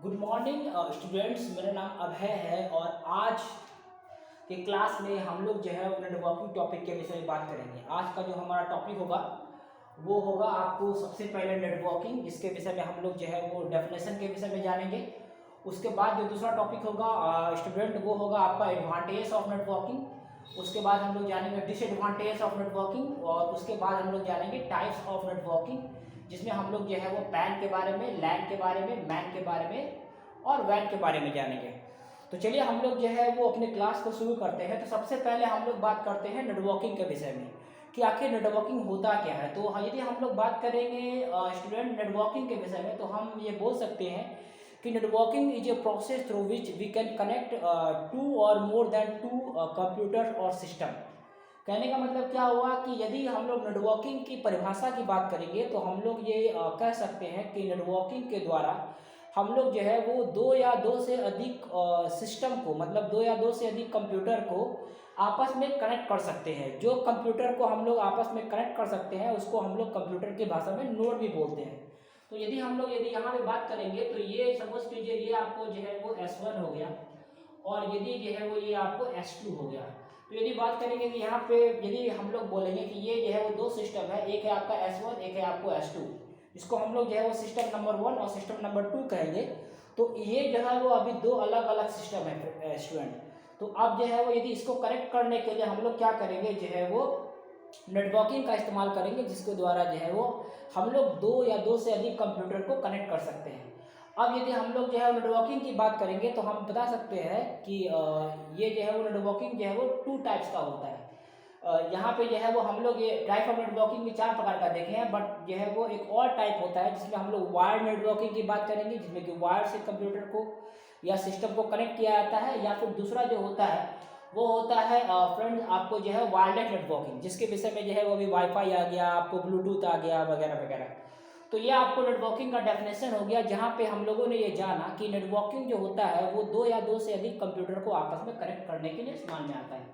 Good morning students, मेरा नाम अभय है और आज के क्लास में हम लोग जो है नेटवर्किंग टॉपिक के विषय में बात करेंगे। आज का जो हमारा टॉपिक होगा वो होगा आपको सबसे पहले नेटवर्किंग, जिसके विषय में हम लोग जो है वो डेफिनेशन के विषय में जानेंगे। उसके बाद जो दूसरा टॉपिक होगा स्टूडेंट वो होगा आपका एडवांटेज ऑफ नेटवर्किंग। उसके बाद हम लोग जानेंगे डिसएडवांटेज ऑफ नेटवर्किंग और उसके बाद हम लोग जानेंगे टाइप्स ऑफ नेटवर्किंग, जिसमें हम लोग जो है वो पैन के बारे में, लैन के बारे में, मैन के बारे में और वैन के बारे में जानेंगे। तो चलिए हम लोग जो है वो अपने क्लास को शुरू करते हैं। तो सबसे पहले हम लोग बात करते हैं नेटवर्किंग के विषय में कि आखिर नेटवर्किंग होता क्या है। तो यदि हम लोग बात करेंगे स्टूडेंट नेटवर्किंग के विषय में, तो हम ये बोल सकते हैं कि networking is a process through which we can connect two और मोर देन टू कंप्यूटर और सिस्टम। कहने का मतलब क्या हुआ कि यदि हम लोग नेटवर्किंग की परिभाषा की बात करेंगे तो हम लोग ये कह सकते हैं कि नेटवर्किंग के द्वारा हम लोग जो है वो दो या दो से अधिक सिस्टम को, मतलब दो या दो से अधिक कंप्यूटर को आपस में कनेक्ट कर सकते हैं। जो कंप्यूटर को हम लोग आपस में कनेक्ट कर सकते हैं उसको हम लोग कंप्यूटर की भाषा में नोड भी बोलते हैं। तो यदि यहाँ पे बात करेंगे तो ये सपोज कीजिए ये आपको जो है वो S1 हो गया और यदि जो है वो ये आपको S2 हो गया। तो यदि बात करेंगे कि यहाँ पे यदि हम लोग बोलेंगे कि ये जो है वो दो सिस्टम है, एक है आपका S1, एक है आपको S2, इसको हम लोग जो है वो सिस्टम नंबर 1 और सिस्टम नंबर 2 कहेंगे। तो ये जो है वो अभी दो अलग अलग सिस्टम है स्टूडेंट। तो अब जो है वो यदि इसको कनेक्ट करने के लिए हम लोग क्या करेंगे, जो है वो नेटवर्किंग का इस्तेमाल करेंगे, जिसके द्वारा जो है वो हम लोग दो या दो से अधिक कंप्यूटर को कनेक्ट कर सकते हैं। अब यदि हम लोग जो है नेटवर्किंग की बात करेंगे तो हम बता सकते हैं कि ये जो है वो नेटवर्किंग जो है वो टू टाइप्स का होता है। यहाँ पे जो है वो हम लोग ये टाइप ऑफ नेटवर्किंग में चार प्रकार का देखे हैं, बट जो है वो एक और टाइप होता है जिसमें हम लोग वायर्ड नेटवर्किंग की बात करेंगे, जिसमें कि वायर से कंप्यूटर को या सिस्टम को कनेक्ट किया जाता है। या फिर दूसरा जो होता है वो होता है फ्रेंड्स आपको जो है वायरलेस नेटवर्किंग, जिसके विषय में जो है वो अभी वाईफाई आ गया, आपको ब्लूटूथ आ गया वगैरह वगैरह। तो ये आपको नेटवर्किंग का डेफिनेशन हो गया, जहाँ पे हम लोगों ने ये जाना कि नेटवर्किंग जो होता है वो दो या दो से अधिक कंप्यूटर को आपस में कनेक्ट करने के लिए इस्तेमाल में आता है।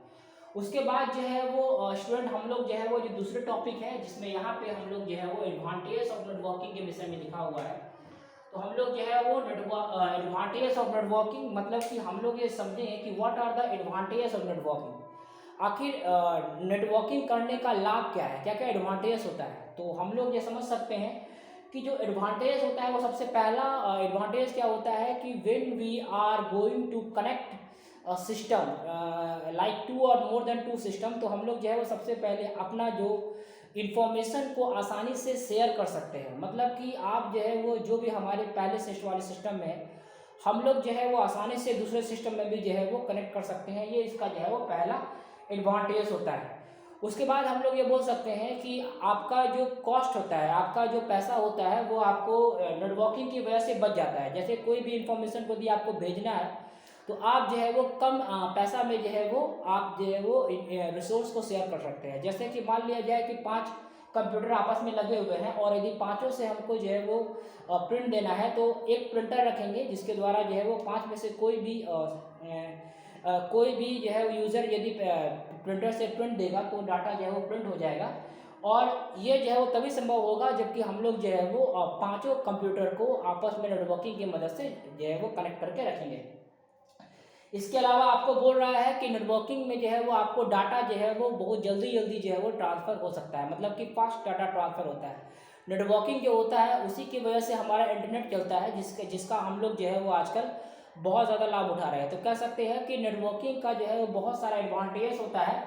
उसके बाद जो है वो स्टूडेंट हम लोग जो है वो जो दूसरे टॉपिक है, जिसमें यहाँ पे हम लोग जो है वो एडवांटेज ऑफ नेटवर्किंग के विषय में लिखा हुआ है। तो हम लोग जो है वो एडवांटेज ऑफ नेटवर्किंग, मतलब कि हम लोग ये समझें कि what are the advantage of networking. आखिर नेटवर्किंग करने का लाभ क्या है, क्या क्या एडवांटेज होता है। तो हम लोग ये समझ सकते हैं कि जो एडवांटेज होता है वो सबसे पहला एडवांटेज क्या होता है कि when we are going to connect system like two और मोर देन टू सिस्टम, तो हम लोग जो है वो सबसे पहले अपना जो इंफॉर्मेशन को आसानी से शेयर कर सकते हैं। मतलब कि आप जो है वो जो भी हमारे पहले सिस्टम वाले सिस्टम में हम लोग जो है वो आसानी से दूसरे सिस्टम में भी जो है वो कनेक्ट कर सकते हैं। ये इसका जो है वो पहला एडवांटेज होता है। उसके बाद हम लोग ये बोल सकते हैं कि आपका जो कॉस्ट होता है, आपका जो पैसा होता है वो आपको नेटवर्किंग की वजह से बच जाता है। जैसे कोई भी इंफॉर्मेशन को यदि आपको भेजना है तो आप जो है वो कम पैसा में जो है वो आप जो है वो रिसोर्स को शेयर कर सकते हैं। जैसे कि मान लिया जाए कि 5 कंप्यूटर आपस में लगे हुए हैं और यदि पाँचों से हमको जो है वो प्रिंट देना है, तो एक प्रिंटर रखेंगे जिसके द्वारा जो है वो 5 में से कोई भी जो है यूज़र यदि प्रिंटर से प्रिंट देगा तो डाटा जो है वो प्रिंट हो जाएगा। और ये जो है वो तभी संभव होगा जबकि हम लोग जो है वो पाँचों कंप्यूटर को आपस में नेटवर्किंग की मदद से जो है वो कनेक्ट करके रखेंगे। इसके अलावा आपको बोल रहा है कि नेटवर्किंग में जो है वो आपको डाटा जो है वो बहुत जल्दी जल्दी जो है वो ट्रांसफ़र हो सकता है, मतलब कि फास्ट डाटा ट्रांसफ़र होता है। नेटवर्किंग जो होता है उसी की वजह से हमारा इंटरनेट चलता है, जिसका हम लोग जो है वो आजकल बहुत ज़्यादा लाभ उठा रहे हैं। तो कह सकते हैं कि नेटवर्किंग का जो है वो बहुत सारा एडवांटेज होता है।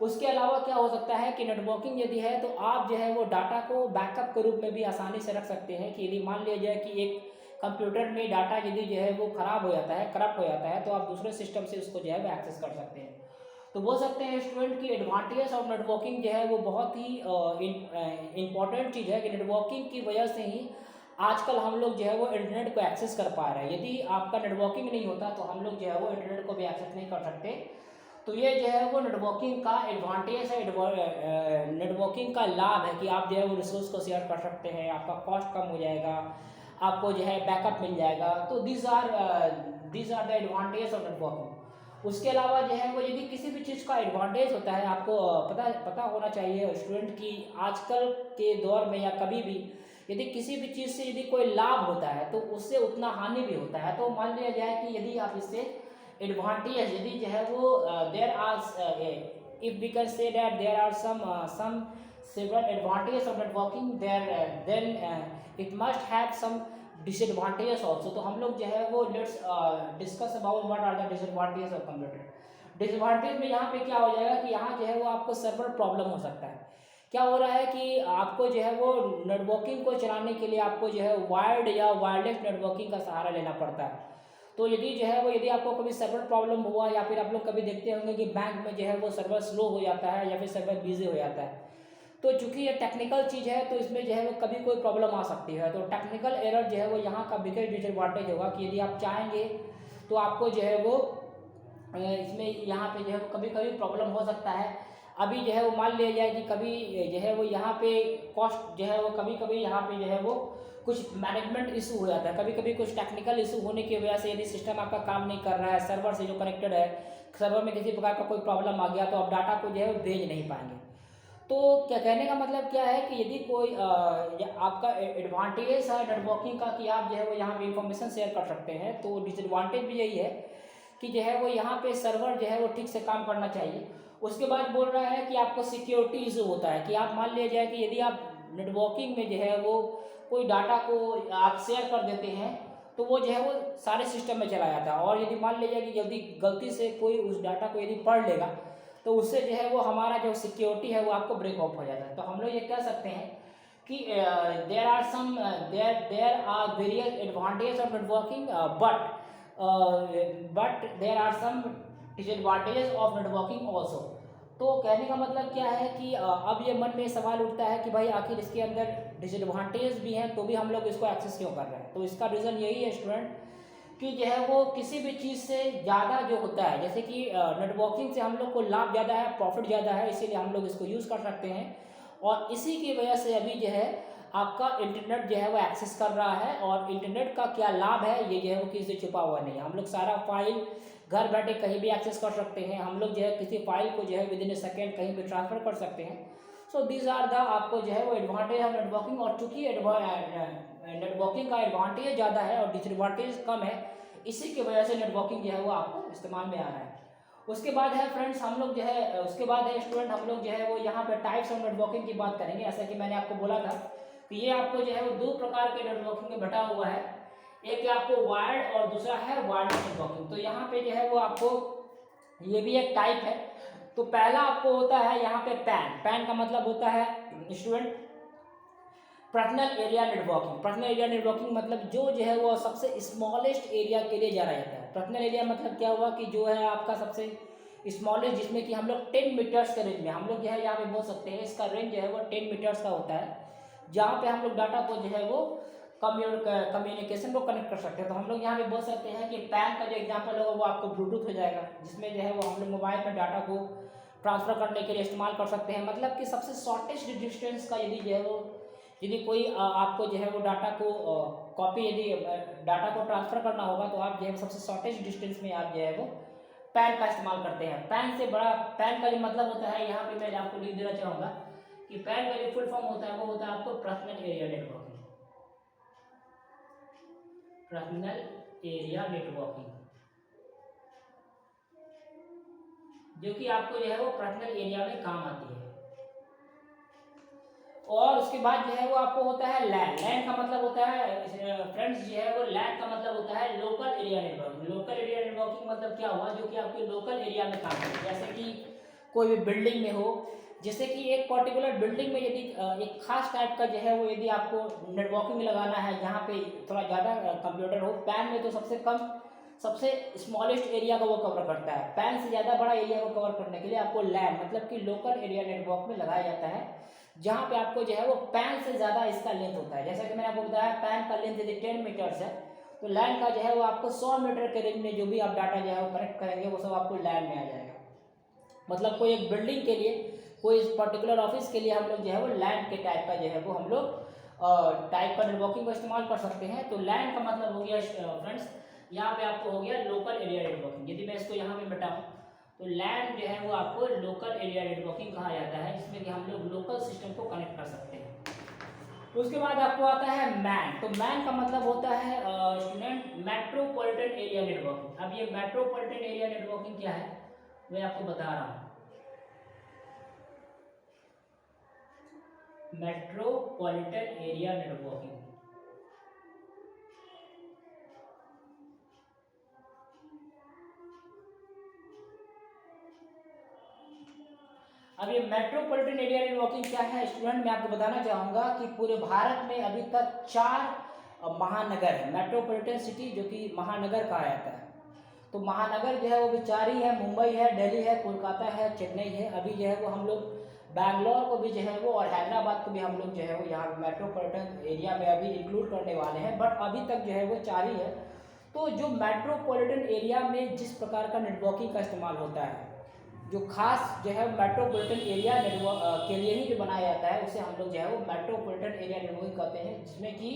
उसके अलावा क्या हो सकता है कि नेटवर्किंग यदि है तो आप जो है वो डाटा को बैकअप के रूप में भी आसानी से रख सकते हैं कि यदि मान लिया जाए कि एक कंप्यूटर में डाटा यदि जो है वो ख़राब हो जाता है, करप्ट हो जाता है, तो आप दूसरे सिस्टम से उसको जो है वो एक्सेस कर सकते हैं। तो बोल सकते हैं स्टूडेंट की एडवांटेज ऑफ नेटवर्किंग जो है वो बहुत ही इम्पॉर्टेंट चीज़ है कि नेटवर्किंग की वजह से ही आजकल हम लोग जो है वो इंटरनेट को एक्सेस कर पा रहे हैं। यदि आपका नेटवर्किंग नहीं होता तो हम लोग जो है वो इंटरनेट को भी एक्सेस नहीं कर सकते। तो ये जो है वो नेटवर्किंग का एडवांटेज है, नेटवर्किंग का लाभ है कि आप जो है वो रिसोर्स को शेयर कर सकते हैं, आपका कॉस्ट कम हो जाएगा, आपको जो है बैकअप मिल जाएगा। तो these are the advantage of networking. उसके अलावा जो है वो यदि किसी भी चीज़ का एडवांटेज होता है, आपको पता होना चाहिए स्टूडेंट की आजकल के दौर में या कभी भी यदि किसी भी चीज़ से यदि कोई लाभ होता है तो उससे उतना हानि भी होता है। तो मान लिया जाए कि यदि आप इससे एडवांटेज यदि जो है वो there are if we can say that there are some several advantages of networking there then it must have some disadvantages also। तो हम लोग जो है वो let's discuss about what are the disadvantages of computer. Disadvantage में यहाँ पे क्या हो जाएगा कि यहाँ जो है वो आपको सर्वर प्रॉब्लम हो सकता है। क्या हो रहा है कि आपको जो है वो नेटवर्किंग को चलाने के लिए आपको जो है वायर्ड या वायरलेस नेटवर्किंग का सहारा लेना पड़ता है। तो यदि जो है वो यदि आपको कभी सर्वर प्रॉब्लम हुआ या फिर आप लोग कभी देखते होंगे कि बैंक में जो है वो सर्वर स्लो हो जाता है या फिर सर्वर बिजी हो जाता है, तो चूंकि ये टेक्निकल चीज़ है तो इसमें जो है वो कभी कोई प्रॉब्लम आ सकती है। तो टेक्निकल एरर जो है वो यहाँ का बिगेस्ट डिसएडवांटेज होगा कि यदि आप चाहेंगे तो आपको जो है वो इसमें यहाँ पे जो है कभी कभी प्रॉब्लम हो सकता है। अभी जो है वो मान लिया जाए कि कभी जो है वो यहाँ पे कॉस्ट जो है वो कभी कभी यहाँ पे जो है वो कुछ मैनेजमेंट इशू हो जाता है, कभी कभी कुछ टेक्निकल इशू होने की वजह से यदि सिस्टम आपका काम नहीं कर रहा है, सर्वर से जो कनेक्टेड है, सर्वर में किसी प्रकार का कोई प्रॉब्लम आ गया तो आप डाटा को जो है वो भेज नहीं पाएंगे। तो क्या कहने का मतलब क्या है कि यदि कोई आपका एडवांटेज है नेटवर्किंग का कि आप जो है वो यहाँ पे इंफॉर्मेशन शेयर कर सकते हैं, तो डिसएडवांटेज भी यही है कि जो है वो यहाँ पे सर्वर जो है वो ठीक से काम करना चाहिए। उसके बाद बोल रहा है कि आपको सिक्योरिटी इशू होता है कि आप मान लिया जाए कि यदि आप नेटवर्किंग में जो है वो कोई डाटा को आप शेयर कर देते हैं तो वो जो है वो सारे सिस्टम में चला जाता है, और यदि मान लिया जाए कि यदि गलती से कोई उस डाटा को यदि पढ़ लेगा तो उससे जो है वो हमारा जो सिक्योरिटी है वो आपको ब्रेक ऑफ हो जाता है। तो हम लोग ये कह सकते हैं कि there are various advantage of networking but there are some disadvantages of networking also. तो कहने का मतलब क्या है कि अब ये मन में सवाल उठता है कि भाई आखिर इसके अंदर डिसएडवांटेज भी हैं तो भी हम लोग इसको एक्सेस क्यों कर रहे हैं। तो इसका रीज़न यही है स्टूडेंट कि जो है वो किसी भी चीज़ से ज़्यादा जो होता है, जैसे कि नेटवर्किंग से हम लोग को लाभ ज़्यादा है, प्रॉफिट ज़्यादा है, इसीलिए हम लोग इसको यूज़ कर सकते हैं। और इसी की वजह से अभी जो है आपका इंटरनेट जो है वो एक्सेस कर रहा है, और इंटरनेट का क्या लाभ है ये जो है वो किसी से छुपा हुआ नहीं है। हम लोग सारा फाइल घर बैठे कहीं भी एक्सेस कर सकते हैं, हम लोग जो है किसी फाइल को जो है विद इन ए सेकेंड कहीं भी ट्रांसफ़र कर सकते हैं। सो दीज आर द आपको जो है वो एडवांटेज ऑफ नेटवर्किंग। और चूँकि नेटवर्किंग का एडवांटेज ज़्यादा है और डिसएडवांटेज कम है, इसी की वजह से नेटवर्किंग जो है वो आपको इस्तेमाल में आ रहा है। उसके बाद है फ्रेंड्स हम लोग जो है उसके बाद है स्टूडेंट हम लोग जो है वो यहाँ पे टाइप्स ऑफ नेटवर्किंग की बात करेंगे। ऐसा कि मैंने आपको बोला था कि ये आपको जो है वो दो प्रकार के नेटवर्किंग में बटा हुआ है, एक आपको वायर्ड और दूसरा है वायरलेस नेटवर्किंग। तो यहाँ पे जो है वो आपको ये भी एक टाइप है। तो पहला आपको होता है यहाँ पे पैन। पैन का मतलब होता है student personal area networking. Personal area networking मतलब जो है वो सबसे स्मॉलेस्ट एरिया के लिए जाना जाता है। पर्सनल एरिया मतलब क्या हुआ कि जो है आपका सबसे स्मॉलेस्ट, जिसमें कि हम लोग 10 मीटर्स के रेंज में हम लोग जो है यहाँ पे बोल सकते हैं इसका रेंज जो है वो 10 मीटर्स का होता है, जहाँ पे हम लोग डाटा को जो है वो कम्युनिकेशन को कनेक्ट कर सकते हैं। तो हम लोग यहाँ पे बोल सकते हैं कि पैन का जो एग्जाम्पल होगा वो आपको ब्लूटूथ हो जाएगा, जिसमें जो है वो हम लोग मोबाइल में डाटा को ट्रांसफ़र करने के लिए इस्तेमाल कर सकते हैं। मतलब कि सबसे शॉर्टेस्ट डिस्टेंस का यदि जो है वो यदि कोई आपको जो है वो डाटा को कॉपी यदि डाटा को ट्रांसफ़र करना होगा तो आप जो है सबसे शॉर्टेस्ट डिस्टेंस में आप जो है वो पैन का इस्तेमाल करते हैं। पैन से बड़ा पैन का जो मतलब होता है यहाँ पे मैं आपको लिख देना चाहूँगा कि पैन का जो फुल फॉर्म होता है वो होता है आपको personal area networking. Personal area networking जो कि आपको जो है वो पर्सनल एरिया में काम आती है। और उसके बाद जो है वो आपको होता है लैन। लैन का मतलब होता है फ्रेंड्स जो है वो लैन का मतलब होता है local area networking. Local area networking मतलब क्या हुआ, जो कि आपके लोकल एरिया में काम है। जैसे कि कोई भी बिल्डिंग में हो, जैसे कि एक पर्टिकुलर बिल्डिंग में यदि एक खास टाइप का जो है वो यदि आपको नेटवर्किंग लगाना है जहाँ पे थोड़ा ज़्यादा कंप्यूटर हो, पैन में तो सबसे कम सबसे स्मॉलेस्ट एरिया को वो कवर करता है, पैन से ज़्यादा बड़ा एरिया को कवर करने के लिए आपको लैन मतलब कि लोकल एरिया नेटवर्क में लगाया जाता है, जहाँ पे आपको जो है वो पैन से ज़्यादा इसका लेंथ होता है। जैसा कि मैंने आपको बताया पैन का लेंथ यदि 10 मीटर्स है तो लैन का जो है वो आपको 100 मीटर के रेंज में जो भी आप डाटा जो है वो कनेक्ट करेंगे वो सब आपको लैन में आ जाएगा। मतलब कोई एक बिल्डिंग के लिए, कोई पर्टिकुलर ऑफिस के लिए हम लोग जो है वो लैन के टाइप का जो है वो हम लोग टाइप का नेटवर्किंग का इस्तेमाल कर सकते हैं। तो लैन का मतलब हो गया फ्रेंड्स यहाँ पे आपको हो गया लोकल एरिया नेटवर्किंग। यदि मैं इसको यहाँ पे मिटाऊँ तो लैन जो है वो आपको लोकल एरिया नेटवर्किंग कहा जाता है, जिसमें कि हम लोग लोकल सिस्टम को कनेक्ट कर सकते हैं। उसके बाद आपको आता है मैन। तो मैन का मतलब होता है स्टूडेंट मेट्रोपॉलिटन एरिया नेटवर्किंग। अब ये मेट्रोपॉलिटन एरिया नेटवर्किंग क्या है मैं आपको बता रहा हूँ। मेट्रोपॉलिटन एरिया नेटवर्किंग, अब ये मेट्रोपॉलिटन एरिया नेटवर्किंग क्या है स्टूडेंट, मैं आपको बताना चाहूँगा कि पूरे भारत में अभी तक 4 महानगर है, मेट्रोपॉलिटन सिटी जो कि महानगर कहा जाता है। तो महानगर जो है वो भी 4 ही है, मुंबई है, दिल्ली है, कोलकाता है, चेन्नई है। अभी जो है वो हम लोग बैंगलोर को भी जो है वो और हैदराबाद को भी हम लोग जो है वो यहाँ मेट्रोपॉलिटन एरिया में अभी इंक्लूड करने वाले हैं, बट अभी तक जो है वो 4 ही है। तो जो मेट्रोपॉलिटन एरिया में जिस प्रकार का नेटवर्किंग का इस्तेमाल होता है, जो खास जो है मेट्रोपॉलिटन एरिया नेटवर्क के लिए ही जो बनाया जाता है, उसे हम लोग जो है वो मेट्रोपॉलिटन एरिया नेटवर्किंग कहते हैं, जिसमें कि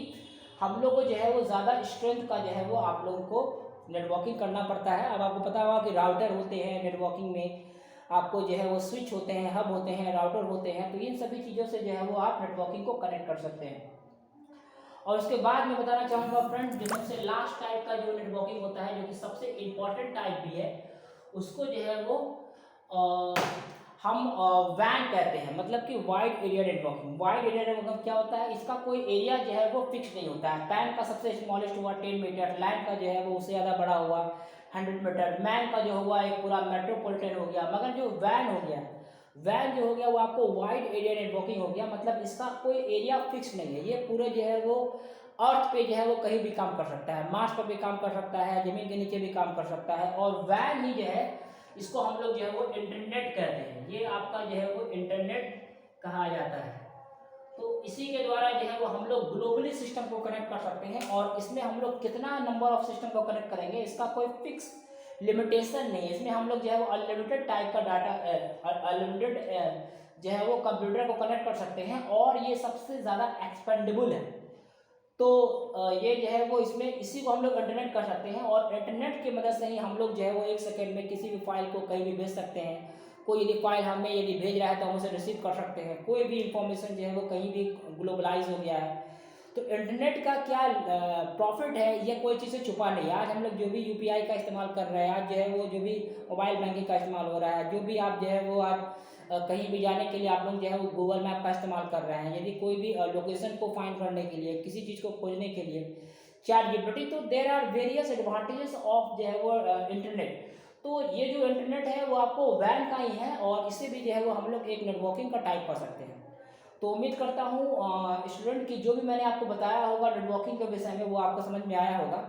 हम लोग को जो है वो ज़्यादा स्ट्रेंथ का जो है वो आप लोगों को नेटवर्किंग करना पड़ता है। अब आपको पता होगा कि राउटर होते हैं नेटवर्किंग में, आपको जो है वो स्विच होते हैं, हब होते हैं, राउटर होते हैं, तो इन सभी चीज़ों से जो है वो आप नेटवर्किंग को कनेक्ट कर सकते हैं। और उसके बाद मैं बताना चाहूँगा फ्रेंड, जो सबसे लास्ट टाइप का जो नेटवर्किंग होता है, जो कि सबसे इम्पॉर्टेंट टाइप भी है, उसको जो है वो हम वैन कहते हैं, मतलब कि wide area networking. Wide area networking क्या होता है, इसका कोई एरिया जो है वो फिक्स नहीं होता है। पैन का सबसे स्मॉलेस्ट हुआ 10 मीटर, लैन का जो है वो उससे ज़्यादा बड़ा हुआ 100 मीटर, मैन का जो हुआ एक पूरा मेट्रोपॉलिटन हो गया। मगर जो वैन हो गया, वैन जो हो गया वो आपको वाइड एरिया नेटवर्किंग हो गया, मतलब इसका कोई एरिया फिक्स नहीं है। ये पूरे जो है वो अर्थ पे जो है वो कहीं भी काम कर सकता है, मार्स पर भी काम कर सकता है, ज़मीन के नीचे भी काम कर सकता है। और वैन ही जो है इसको हम लोग जो है वो इंटरनेट कहते हैं, ये आपका जो है वो इंटरनेट कहा जाता है। तो इसी के द्वारा जो है वो हम लोग ग्लोबली सिस्टम को कनेक्ट कर सकते हैं, और इसमें हम लोग कितना नंबर ऑफ सिस्टम को कनेक्ट करेंगे इसका कोई फिक्स लिमिटेशन नहीं है। इसमें हम लोग जो है वो अनलिमिटेड टाइप का डाटा, अनलिमिटेड जो है वो कंप्यूटर को कनेक्ट कर सकते हैं, और ये सबसे ज़्यादा एक्सपेंडेबल है। तो ये जो है वो इसमें इसी को हम लोग इंटरनेट कर सकते हैं, और इंटरनेट की मदद से ही हम लोग जो है वो 1 सेकेंड में किसी भी फाइल को कहीं भी भेज सकते हैं। कोई यदि फाइल हमें यदि भेज रहा है तो हम उसे रिसीव कर सकते हैं। कोई भी इंफॉर्मेशन जो है वो कहीं भी ग्लोबलाइज हो गया है। तो इंटरनेट का क्या प्रॉफिट है, ये कोई चीज़ से छुपा नहीं है। आज हम लोग जो भी यूपीआई का इस्तेमाल कर रहे हैं, आज जो है वो जो भी मोबाइल बैंकिंग का इस्तेमाल हो रहा है, जो भी आप जो है वो आज कहीं भी जाने के लिए आप लोग जो है वो गूगल मैप का इस्तेमाल कर रहे हैं, यदि कोई भी लोकेशन को फाइंड करने के लिए, किसी चीज़ को खोजने के लिए, चैट जीपीटी। तो there are various advantages of जो है वो इंटरनेट। तो ये जो इंटरनेट है वो आपको वैन का ही है, और इससे भी जो है वो हम लोग एक नेटवर्किंग का टाइप कर सकते हैं। तो उम्मीद करता हूँ स्टूडेंट की जो भी मैंने आपको बताया होगा नेटवर्किंग के विषय में वो आपको समझ में आया होगा।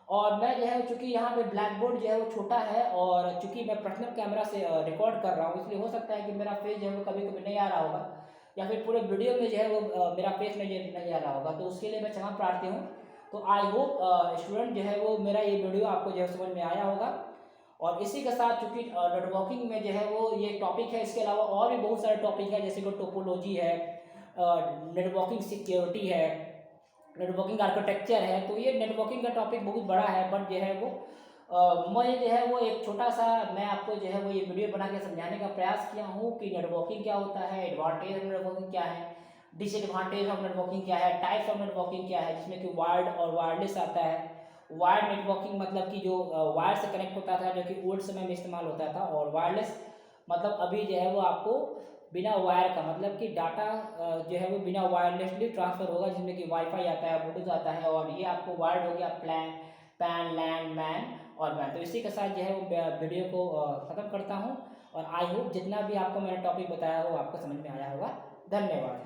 और मैं जो है चूँकि यहाँ पे ब्लैक बोर्ड जो है वो छोटा है, और चूँकि मैं पर्सनल कैमरा से रिकॉर्ड कर रहा हूँ, इसलिए हो सकता है कि मेरा फेस जो है वो कभी कभी नहीं आ रहा होगा, या फिर पूरे वीडियो में जो है वो मेरा फेस नहीं आ रहा होगा। तो उसके लिए मैं क्षमा प्रार्थी हूँ। तो आई होप स्टूडेंट जो है वो मेरा ये वीडियो आपको जो है समझ में आया होगा। और इसी के साथ चूँकि नेटवर्किंग में जो है वो ये टॉपिक है, इसके अलावा और भी बहुत सारे टॉपिक है, जैसे कि टोपोलॉजी है, नेटवर्किंग सिक्योरिटी है, नेटवर्किंग आर्किटेक्चर है। तो ये नेटवर्किंग का टॉपिक बहुत बड़ा है, बट जो है वो मैं जो है वो एक छोटा सा मैं आपको जो है वो ये वीडियो बना के समझाने का प्रयास किया हूँ कि नेटवर्किंग क्या होता है, एडवांटेज ऑफ नेटवर्किंग क्या है, डिसएडवांटेज ऑफ नेटवर्किंग क्या है, टाइप्स ऑफ नेटवर्किंग क्या है, जिसमें कि वायर्ड और वायरलेस आता है। वायर्ड नेटवर्किंग मतलब कि जो वायर से कनेक्ट होता था, जो कि ओल्ड समय में इस्तेमाल होता था, और वायरलेस मतलब अभी जो है वो आपको बिना वायर का, मतलब कि डाटा जो है वो बिना वायरलेसली ट्रांसफ़र होगा, जिसमें कि वाईफाई आता है, ब्लूटूथ आता है, और ये आपको वायर्ड हो गया पैन लैन मैन और मैन। तो इसी के साथ जो है वो वीडियो को ख़त्म करता हूँ, और आई होप जितना भी आपको मैंने टॉपिक बताया हो आपको समझ में आया होगा। धन्यवाद।